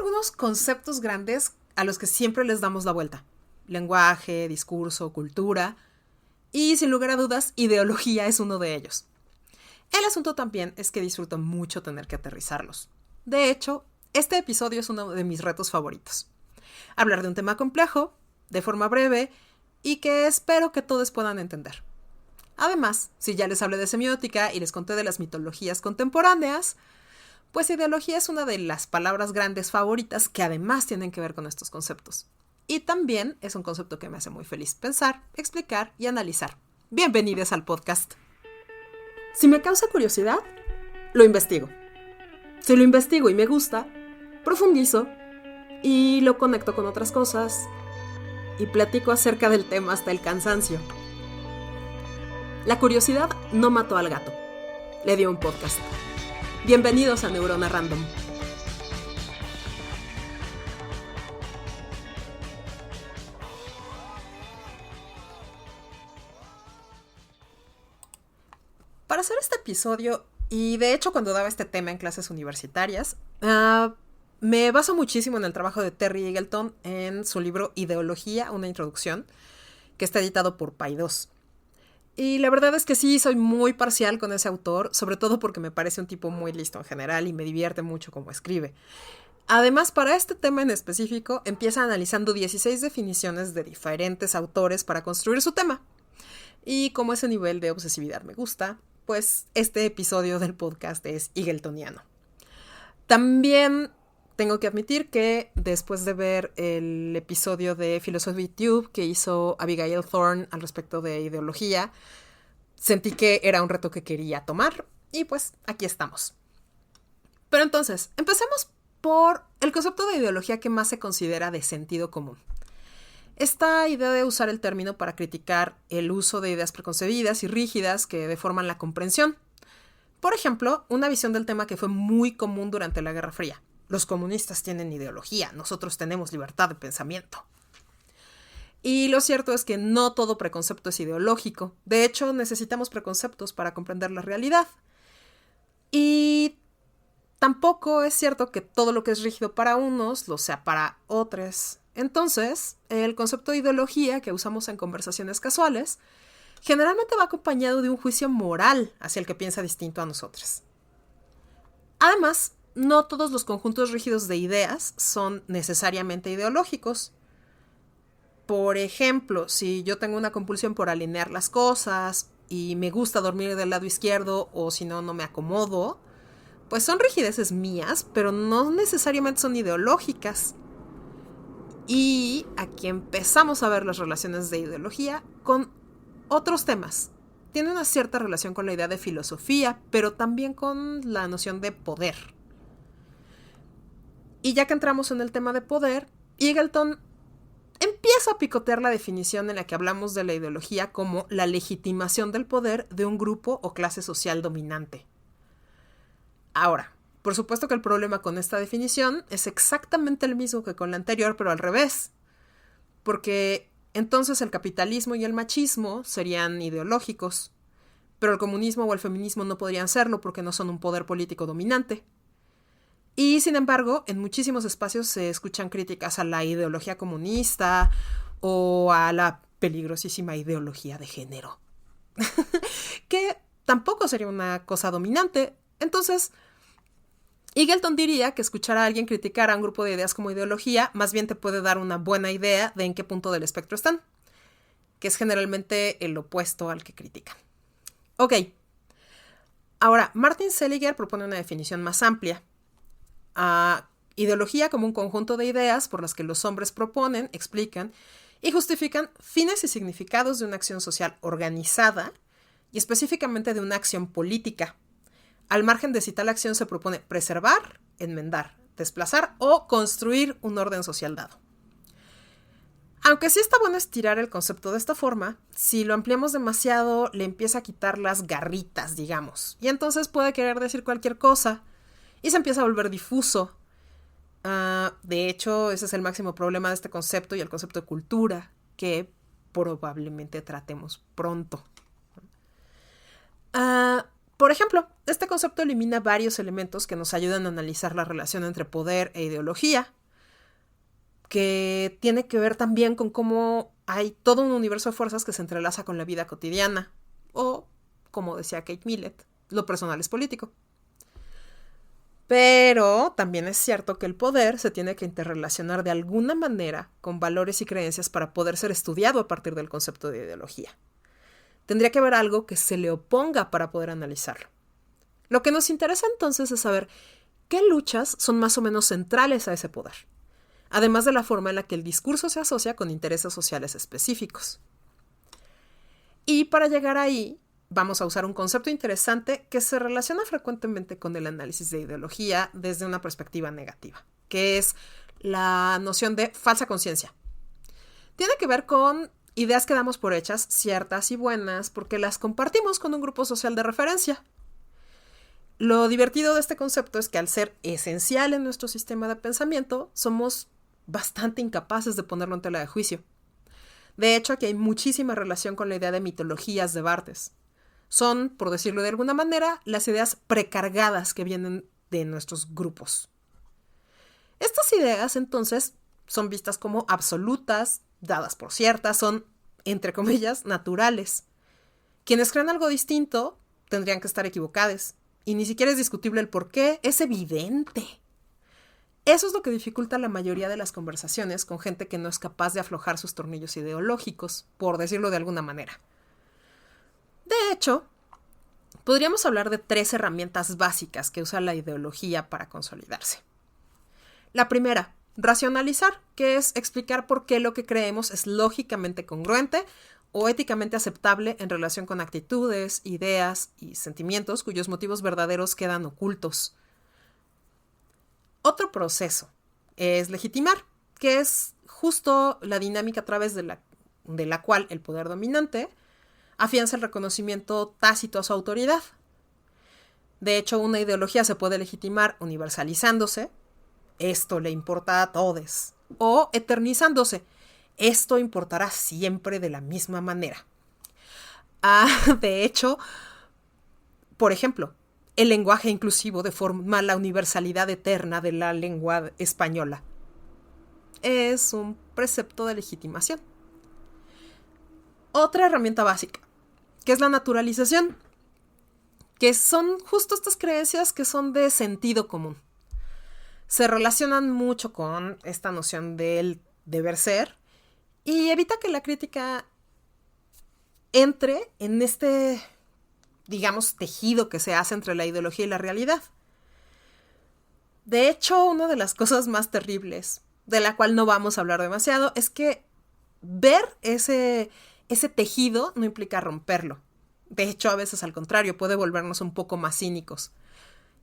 algunos conceptos grandes a los que siempre les damos la vuelta. Lenguaje, discurso, cultura y, sin lugar a dudas, ideología es uno de ellos. El asunto también es que disfruto mucho tener que aterrizarlos. De hecho, este episodio es uno de mis retos favoritos. Hablar de un tema complejo, de forma breve y que espero que todos puedan entender. Además, si ya les hablé de semiótica y les conté de las mitologías contemporáneas, pues ideología es una de las palabras grandes favoritas que además tienen que ver con estos conceptos. Y también es un concepto que me hace muy feliz pensar, explicar y analizar. Bienvenidos al podcast. Si me causa curiosidad, lo investigo. Si lo investigo y me gusta, profundizo y lo conecto con otras cosas y platico acerca del tema hasta el cansancio. La curiosidad no mató al gato, le dio un podcast. Bienvenidos a Neurona Random. Para hacer este episodio, y de hecho cuando daba este tema en clases universitarias, me baso muchísimo en el trabajo de Terry Eagleton en su libro Ideología, una introducción, que está editado por Paidós. Y la verdad es que sí, soy muy parcial con ese autor, sobre todo porque me parece un tipo muy listo en general y me divierte mucho cómo escribe. Además, para este tema en específico, empieza analizando 16 definiciones de diferentes autores para construir su tema. Y como ese nivel de obsesividad me gusta, pues este episodio del podcast es eagletoniano. También tengo que admitir que después de ver el episodio de Philosophy Tube que hizo Abigail Thorne al respecto de ideología, sentí que era un reto que quería tomar y pues aquí estamos. Pero entonces, empecemos por el concepto de ideología que más se considera de sentido común. Esta idea de usar el término para criticar el uso de ideas preconcebidas y rígidas que deforman la comprensión. Por ejemplo, una visión del tema que fue muy común durante la Guerra Fría. Los comunistas tienen ideología, nosotros tenemos libertad de pensamiento. Y lo cierto es que no todo preconcepto es ideológico. De hecho, necesitamos preconceptos para comprender la realidad. Y tampoco es cierto que todo lo que es rígido para unos lo sea para otros. Entonces, el concepto de ideología que usamos en conversaciones casuales generalmente va acompañado de un juicio moral hacia el que piensa distinto a nosotros. Además, no todos los conjuntos rígidos de ideas son necesariamente ideológicos. Por ejemplo, si yo tengo una compulsión por alinear las cosas y me gusta dormir del lado izquierdo o si no, no me acomodo, pues son rigideces mías, pero no necesariamente son ideológicas. Y aquí empezamos a ver las relaciones de ideología con otros temas. Tiene una cierta relación con la idea de filosofía, pero también con la noción de poder. Y ya que entramos en el tema de poder, Eagleton empieza a picotear la definición en la que hablamos de la ideología como la legitimación del poder de un grupo o clase social dominante. Ahora, por supuesto que el problema con esta definición es exactamente el mismo que con la anterior, pero al revés. Porque entonces el capitalismo y el machismo serían ideológicos, pero el comunismo o el feminismo no podrían serlo porque no son un poder político dominante. Y sin embargo, en muchísimos espacios se escuchan críticas a la ideología comunista o a la peligrosísima ideología de género, que tampoco sería una cosa dominante. Entonces, Eagleton diría que escuchar a alguien criticar a un grupo de ideas como ideología más bien te puede dar una buena idea de en qué punto del espectro están, que es generalmente el opuesto al que critican. Ok. Ahora, Martin Seliger propone una definición más amplia. Ideología como un conjunto de ideas por las que los hombres proponen, explican y justifican fines y significados de una acción social organizada y específicamente de una acción política, al margen de si tal acción se propone preservar, enmendar, desplazar o construir un orden social dado. Aunque sí está bueno estirar el concepto de esta forma, si lo ampliamos demasiado le empieza a quitar las garritas, digamos, y entonces puede querer decir cualquier cosa y se empieza a volver difuso. De hecho, ese es el máximo problema de este concepto y el concepto de cultura, que probablemente tratemos pronto. Por ejemplo, este concepto elimina varios elementos que nos ayudan a analizar la relación entre poder e ideología, que tiene que ver también con cómo hay todo un universo de fuerzas que se entrelaza con la vida cotidiana, o, como decía Kate Millett, lo personal es político. Pero también es cierto que el poder se tiene que interrelacionar de alguna manera con valores y creencias para poder ser estudiado a partir del concepto de ideología. Tendría que haber algo que se le oponga para poder analizarlo. Lo que nos interesa entonces es saber qué luchas son más o menos centrales a ese poder, además de la forma en la que el discurso se asocia con intereses sociales específicos. Y para llegar ahí, vamos a usar un concepto interesante que se relaciona frecuentemente con el análisis de ideología desde una perspectiva negativa, que es la noción de falsa conciencia. Tiene que ver con ideas que damos por hechas, ciertas y buenas, porque las compartimos con un grupo social de referencia. Lo divertido de este concepto es que al ser esencial en nuestro sistema de pensamiento, somos bastante incapaces de ponerlo en tela de juicio. De hecho, aquí hay muchísima relación con la idea de mitologías de Barthes. Son, por decirlo de alguna manera, las ideas precargadas que vienen de nuestros grupos. Estas ideas, entonces, son vistas como absolutas, dadas por ciertas, son, entre comillas, naturales. Quienes creen algo distinto tendrían que estar equivocados. Y ni siquiera es discutible el por qué, es evidente. Eso es lo que dificulta la mayoría de las conversaciones con gente que no es capaz de aflojar sus tornillos ideológicos, por decirlo de alguna manera. De hecho, podríamos hablar de 3 herramientas básicas que usa la ideología para consolidarse. La primera, racionalizar, que es explicar por qué lo que creemos es lógicamente congruente o éticamente aceptable en relación con actitudes, ideas y sentimientos cuyos motivos verdaderos quedan ocultos. Otro proceso es legitimar, que es justo la dinámica a través de la cual el poder dominante afianza el reconocimiento tácito a su autoridad. De hecho, una ideología se puede legitimar universalizándose, esto le importa a todos, o eternizándose, esto importará siempre de la misma manera. De hecho, por ejemplo, el lenguaje inclusivo deforma la universalidad eterna de la lengua española. Es un precepto de legitimación. Otra herramienta básica, que es la naturalización, que son justo estas creencias que son de sentido común. Se relacionan mucho con esta noción del deber ser y evita que la crítica entre en este, digamos, tejido que se hace entre la ideología y la realidad. De hecho, una de las cosas más terribles, de la cual no vamos a hablar demasiado, es que ver ese tejido no implica romperlo. De hecho, a veces al contrario, puede volvernos un poco más cínicos.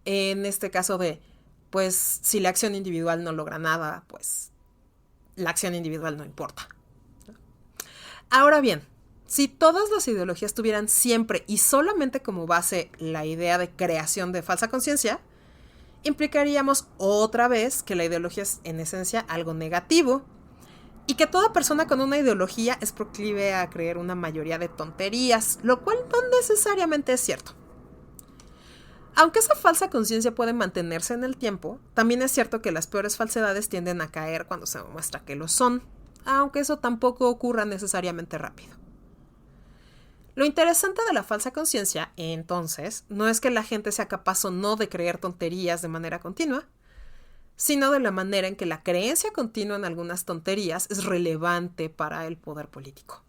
En este caso de, pues, si la acción individual no logra nada, pues la acción individual no importa. Ahora bien, si todas las ideologías tuvieran siempre y solamente como base la idea de creación de falsa conciencia, implicaríamos otra vez que la ideología es en esencia algo negativo y que toda persona con una ideología es proclive a creer una mayoría de tonterías, lo cual no necesariamente es cierto. Aunque esa falsa conciencia puede mantenerse en el tiempo, también es cierto que las peores falsedades tienden a caer cuando se demuestra que lo son, aunque eso tampoco ocurra necesariamente rápido. Lo interesante de la falsa conciencia, entonces, no es que la gente sea capaz o no de creer tonterías de manera continua, sino de la manera en que la creencia continua en algunas tonterías es relevante para el poder político.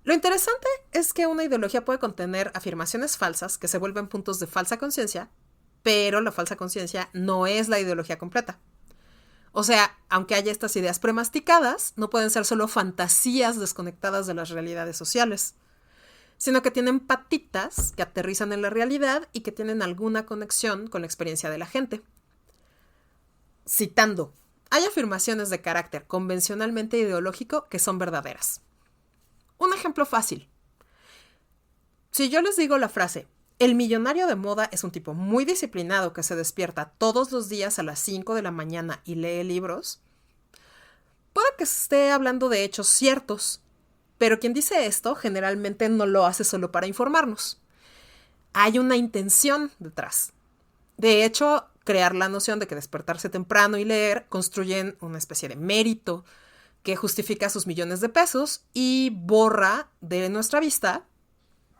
Lo interesante es que una ideología puede contener afirmaciones falsas que se vuelven puntos de falsa conciencia, pero la falsa conciencia no es la ideología completa. O sea, aunque haya estas ideas premasticadas, no pueden ser solo fantasías desconectadas de las realidades sociales, sino que tienen patitas que aterrizan en la realidad y que tienen alguna conexión con la experiencia de la gente. Citando, hay afirmaciones de carácter convencionalmente ideológico que son verdaderas. Un ejemplo fácil. Si yo les digo la frase, el millonario de moda es un tipo muy disciplinado que se despierta todos los días a las 5 de la mañana y lee libros, puede que esté hablando de hechos ciertos, pero quien dice esto generalmente no lo hace solo para informarnos. Hay una intención detrás. De hecho, crear la noción de que despertarse temprano y leer construyen una especie de mérito que justifica sus millones de pesos y borra de nuestra vista,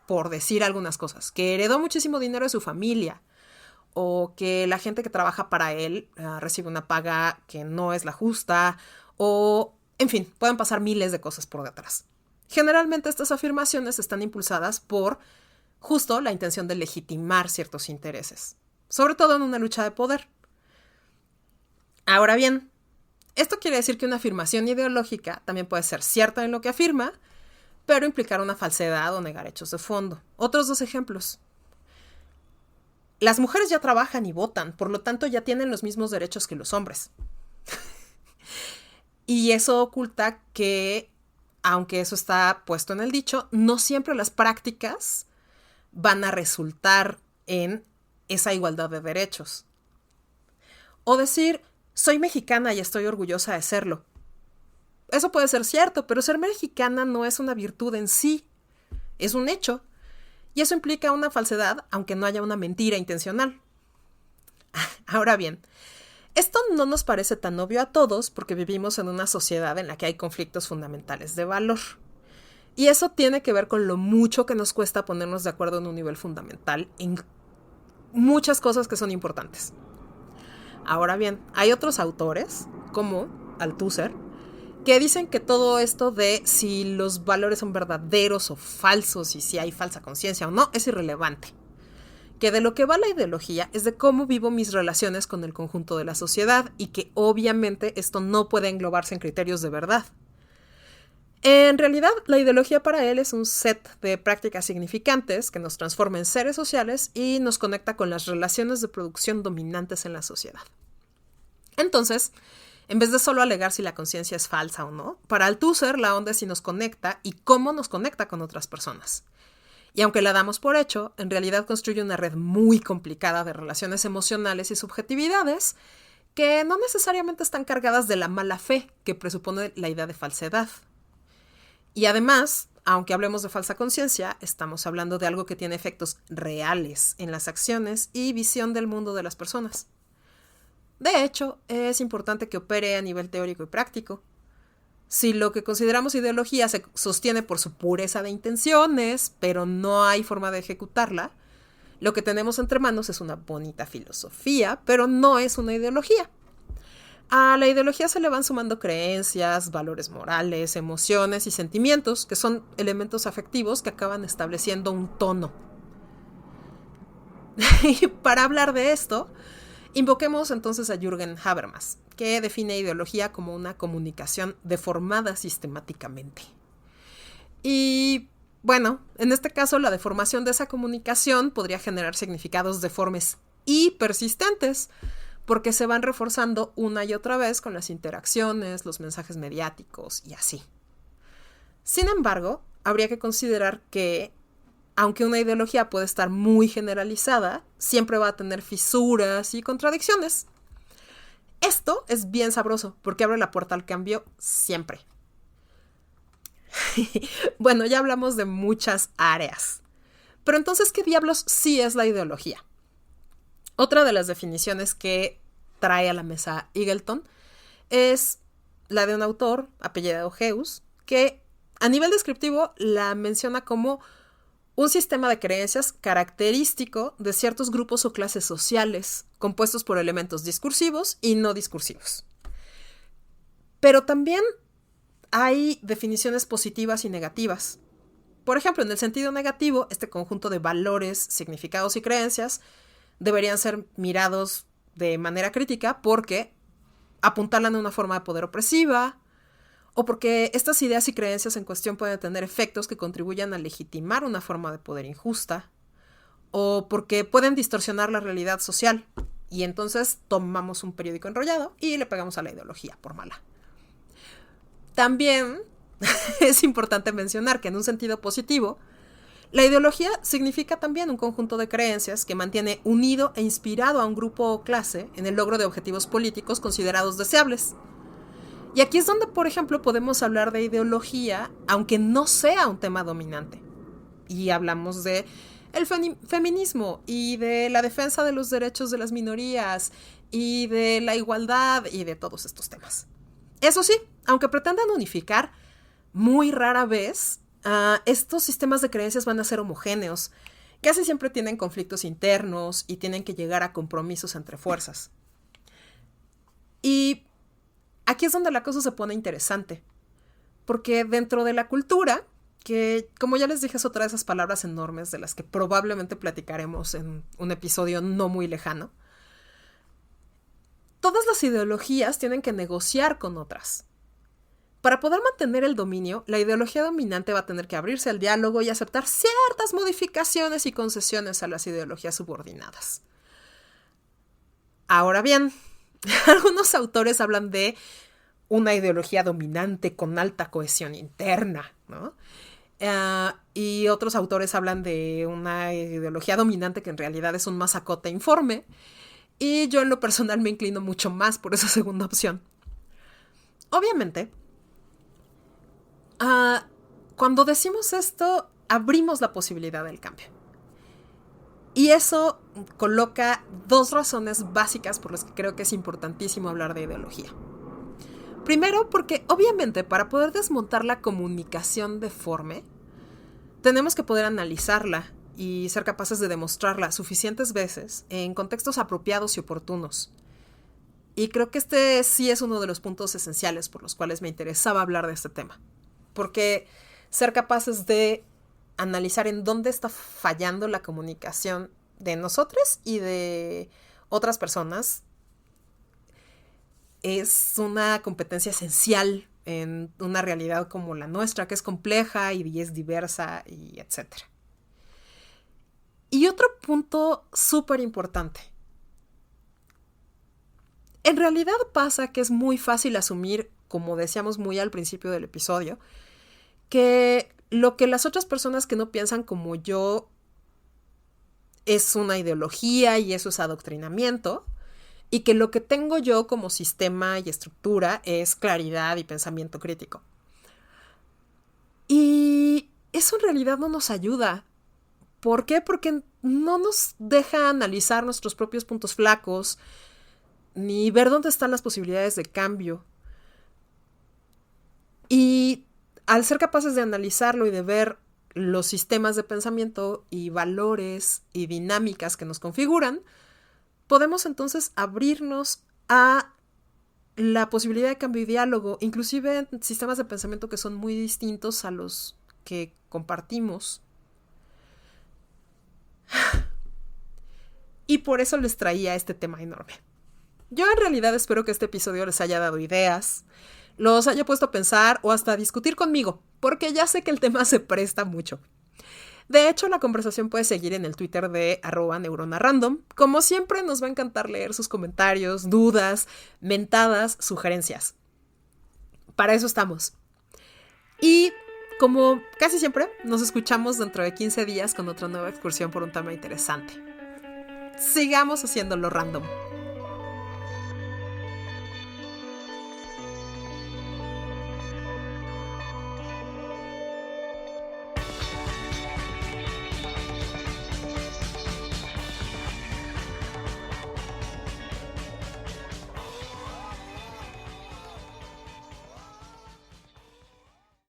por decir algunas cosas, que heredó muchísimo dinero de su familia o que la gente que trabaja para él recibe una paga que no es la justa o, en fin, pueden pasar miles de cosas por detrás. Generalmente estas afirmaciones están impulsadas por justo la intención de legitimar ciertos intereses, sobre todo en una lucha de poder. Ahora bien, esto quiere decir que una afirmación ideológica también puede ser cierta en lo que afirma, pero implicar una falsedad o negar hechos de fondo. Otros 2 ejemplos. Las mujeres ya trabajan y votan, por lo tanto ya tienen los mismos derechos que los hombres. Y eso oculta que, aunque eso está puesto en el dicho, no siempre las prácticas van a resultar en esa igualdad de derechos. O decir, soy mexicana y estoy orgullosa de serlo. Eso puede ser cierto, pero ser mexicana no es una virtud en sí, es un hecho. Y eso implica una falsedad, aunque no haya una mentira intencional. Ahora bien, esto no nos parece tan obvio a todos porque vivimos en una sociedad en la que hay conflictos fundamentales de valor. Y eso tiene que ver con lo mucho que nos cuesta ponernos de acuerdo en un nivel fundamental en muchas cosas que son importantes. Ahora bien, hay otros autores, como Althusser, que dicen que todo esto de si los valores son verdaderos o falsos y si hay falsa conciencia o no es irrelevante. Que de lo que va la ideología es de cómo vivo mis relaciones con el conjunto de la sociedad y que obviamente esto no puede englobarse en criterios de verdad. En realidad, la ideología para él es un set de prácticas significantes que nos transforma en seres sociales y nos conecta con las relaciones de producción dominantes en la sociedad. Entonces, en vez de solo alegar si la conciencia es falsa o no, para Althusser la onda es si nos conecta y cómo nos conecta con otras personas. Y aunque la damos por hecho, en realidad construye una red muy complicada de relaciones emocionales y subjetividades que no necesariamente están cargadas de la mala fe que presupone la idea de falsedad. Y además, aunque hablemos de falsa conciencia, estamos hablando de algo que tiene efectos reales en las acciones y visión del mundo de las personas. De hecho, es importante que opere a nivel teórico y práctico. Si lo que consideramos ideología se sostiene por su pureza de intenciones, pero no hay forma de ejecutarla, lo que tenemos entre manos es una bonita filosofía, pero no es una ideología. A la ideología se le van sumando creencias, valores morales, emociones y sentimientos, que son elementos afectivos que acaban estableciendo un tono. Y para hablar de esto, invoquemos entonces a Jürgen Habermas, que define ideología como una comunicación deformada sistemáticamente. Y bueno, en este caso la deformación de esa comunicación podría generar significados deformes y persistentes, porque se van reforzando una y otra vez con las interacciones, los mensajes mediáticos y así. Sin embargo, habría que considerar que aunque una ideología puede estar muy generalizada, siempre va a tener fisuras y contradicciones. Esto es bien sabroso porque abre la puerta al cambio siempre. Bueno, ya hablamos de muchas áreas. Pero entonces, ¿qué diablos sí es la ideología? Otra de las definiciones que trae a la mesa Eagleton es la de un autor, apellidado Heuss, que a nivel descriptivo la menciona como un sistema de creencias característico de ciertos grupos o clases sociales, compuestos por elementos discursivos y no discursivos. Pero también hay definiciones positivas y negativas. Por ejemplo, en el sentido negativo, este conjunto de valores, significados y creencias deberían ser mirados de manera crítica porque apuntalan a una forma de poder opresiva, o porque estas ideas y creencias en cuestión pueden tener efectos que contribuyan a legitimar una forma de poder injusta, o porque pueden distorsionar la realidad social, y entonces tomamos un periódico enrollado y le pegamos a la ideología por mala. También es importante mencionar que en un sentido positivo, la ideología significa también un conjunto de creencias que mantiene unido e inspirado a un grupo o clase en el logro de objetivos políticos considerados deseables. Y aquí es donde, por ejemplo, podemos hablar de ideología, aunque no sea un tema dominante. Y hablamos de el feminismo y de la defensa de los derechos de las minorías y de la igualdad y de todos estos temas. Eso sí, aunque pretendan unificar, muy rara vez estos sistemas de creencias van a ser homogéneos. Casi siempre tienen conflictos internos y tienen que llegar a compromisos entre fuerzas. Y aquí es donde la cosa se pone interesante. Porque dentro de la cultura, que como ya les dije es otra de esas palabras enormes de las que probablemente platicaremos en un episodio no muy lejano, todas las ideologías tienen que negociar con otras. Para poder mantener el dominio, la ideología dominante va a tener que abrirse al diálogo y aceptar ciertas modificaciones y concesiones a las ideologías subordinadas. Ahora bien, algunos autores hablan de una ideología dominante con alta cohesión interna, ¿no? Y otros autores hablan de una ideología dominante que en realidad es un masacote informe. Y yo en lo personal me inclino mucho más por esa segunda opción. Obviamente, cuando decimos esto, abrimos la posibilidad del cambio. Y eso coloca dos razones básicas por las que creo que es importantísimo hablar de ideología. Primero, porque obviamente para poder desmontar la comunicación deforme, tenemos que poder analizarla y ser capaces de demostrarla suficientes veces en contextos apropiados y oportunos. Y creo que este sí es uno de los puntos esenciales por los cuales me interesaba hablar de este tema. Porque ser capaces de analizar en dónde está fallando la comunicación de nosotros y de otras personas es una competencia esencial en una realidad como la nuestra, que es compleja y es diversa y etcétera. Y otro punto súper importante. En realidad pasa que es muy fácil asumir, como decíamos muy al principio del episodio, que lo que las otras personas que no piensan como yo es una ideología y eso es adoctrinamiento, y que lo que tengo yo como sistema y estructura es claridad y pensamiento crítico. Y eso en realidad no nos ayuda. ¿Por qué? Porque no nos deja analizar nuestros propios puntos flacos, ni ver dónde están las posibilidades de cambio. Y al ser capaces de analizarlo y de ver los sistemas de pensamiento y valores y dinámicas que nos configuran, podemos entonces abrirnos a la posibilidad de cambio y diálogo, inclusive en sistemas de pensamiento que son muy distintos a los que compartimos. Y por eso les traía este tema enorme. Yo en realidad espero que este episodio les haya dado ideas, los haya puesto a pensar o hasta a discutir conmigo, porque ya sé que el tema se presta mucho. De hecho, la conversación puede seguir en el Twitter de @neuronarandom. Como siempre, nos va a encantar leer sus comentarios, dudas, mentadas, sugerencias. Para eso estamos. Y como casi siempre, nos escuchamos dentro de 15 días con otra nueva excursión por un tema interesante. Sigamos haciéndolo random.